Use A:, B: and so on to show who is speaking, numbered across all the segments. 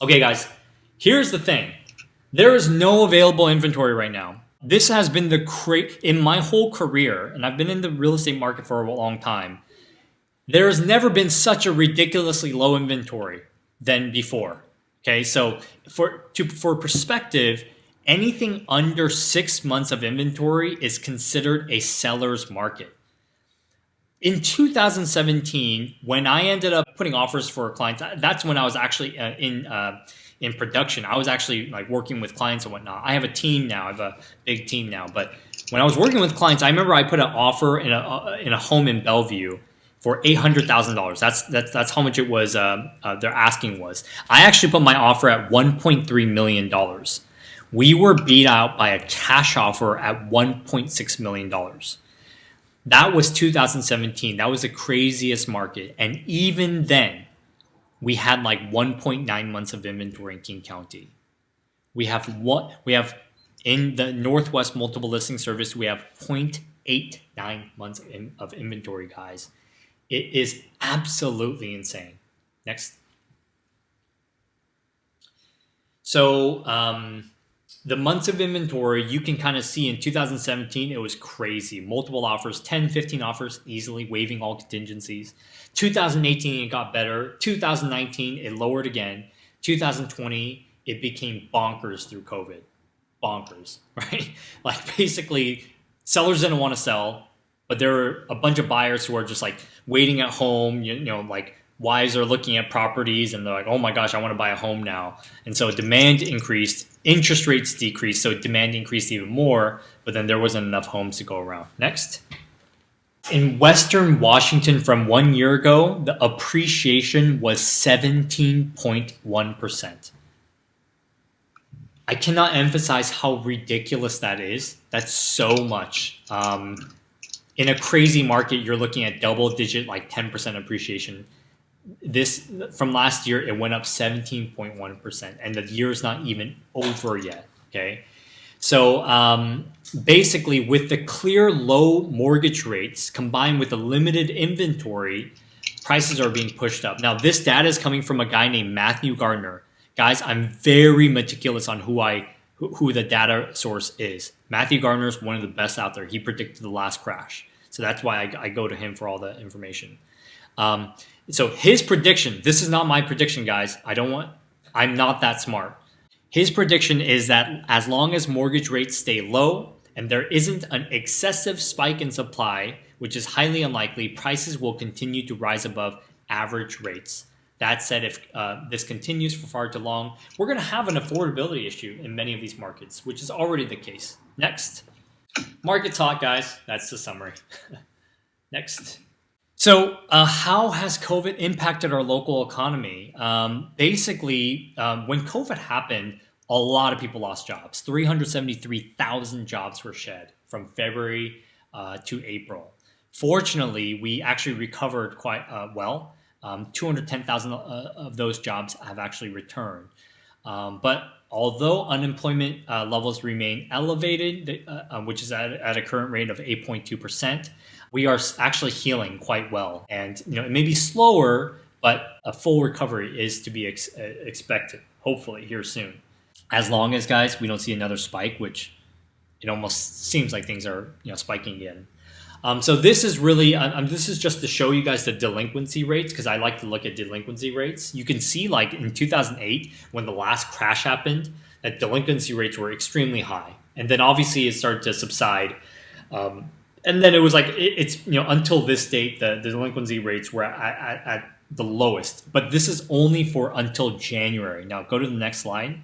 A: Okay, guys, here's the thing. There is no available inventory right now. This has been in my whole career, and I've been in the real estate market for a long time. There has never been such a ridiculously low inventory than before. Okay, so for perspective, anything under 6 months of inventory is considered a seller's market. In 2017, when I ended up putting offers for clients, that's when I was actually in production. I was actually like working with clients and whatnot. I have a team now. I have a big team now. But when I was working with clients, I remember I put an offer in a home in Bellevue for $800,000. That's how much it was. Their asking was. I actually put my offer at $1.3 million. We were beat out by a cash offer at $1.6 million. That was 2017. That was the craziest market. And even then, we had like 1.9 months of inventory in King County. We have in the Northwest Multiple Listing Service, we have 0.89 months of inventory, guys. It is absolutely insane. Next. So, the months of inventory, you can kind of see in 2017, it was crazy. Multiple offers, 10, 15 offers, easily waiving all contingencies. 2018, it got better. 2019, it lowered again. 2020, it became bonkers through COVID. Bonkers, right? Like basically, sellers didn't want to sell, but there were a bunch of buyers who are just like waiting at home, like wives are looking at properties and they're like, oh my gosh, I want to buy a home now. And so demand increased, interest rates decreased, so demand increased even more, but then there wasn't enough homes to go around. Next. In Western Washington from 1 year ago, the appreciation was 17.1%. I cannot emphasize how ridiculous that is. That's so much. In a crazy market, you're looking at double digit, like 10% appreciation. This from last year, it went up 17.1%, and the year is not even over yet. Okay, so basically, with the clear low mortgage rates combined with a limited inventory, prices are being pushed up. Now, this data is coming from a guy named Matthew Gardner. Guys, I'm very meticulous on who the data source is. Matthew Gardner is one of the best out there. He predicted the last crash, so that's why I go to him for all the information. So his prediction, this is not my prediction, guys. I'm not that smart. His prediction is that as long as mortgage rates stay low and there isn't an excessive spike in supply, which is highly unlikely, prices will continue to rise above average rates. That said, if this continues for far too long, we're going to have an affordability issue in many of these markets, which is already the case. Next. Market's hot, guys. That's the summary. Next. So how has COVID impacted our local economy? Basically, when COVID happened, a lot of people lost jobs. 373,000 jobs were shed from February to April. Fortunately, we actually recovered quite well. 210,000 of those jobs have actually returned. But although unemployment levels remain elevated, which is at a current rate of 8.2%, we are actually healing quite well. And it may be slower, but a full recovery is to be expected, hopefully, here soon. As long as, guys, we don't see another spike, which it almost seems like things are spiking again. So this is really, this is just to show you guys the delinquency rates, because I like to look at delinquency rates. You can see like in 2008, when the last crash happened, that delinquency rates were extremely high. And then obviously it started to subside. And then it was like, it's until this date, the delinquency rates were at the lowest. But this is only for until January. Now go to the next slide.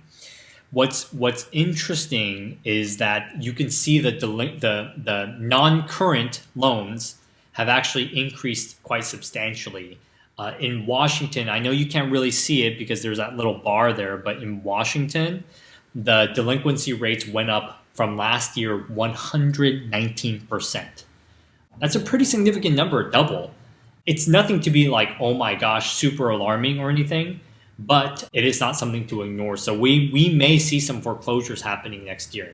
A: What's interesting is that you can see that the non-current loans have actually increased quite substantially. In Washington, I know you can't really see it because there's that little bar there, but in Washington, the delinquency rates went up from last year 119%. That's a pretty significant number, double. It's nothing to be like, oh my gosh, super alarming or anything, but it is not something to ignore. So we may see some foreclosures happening next year.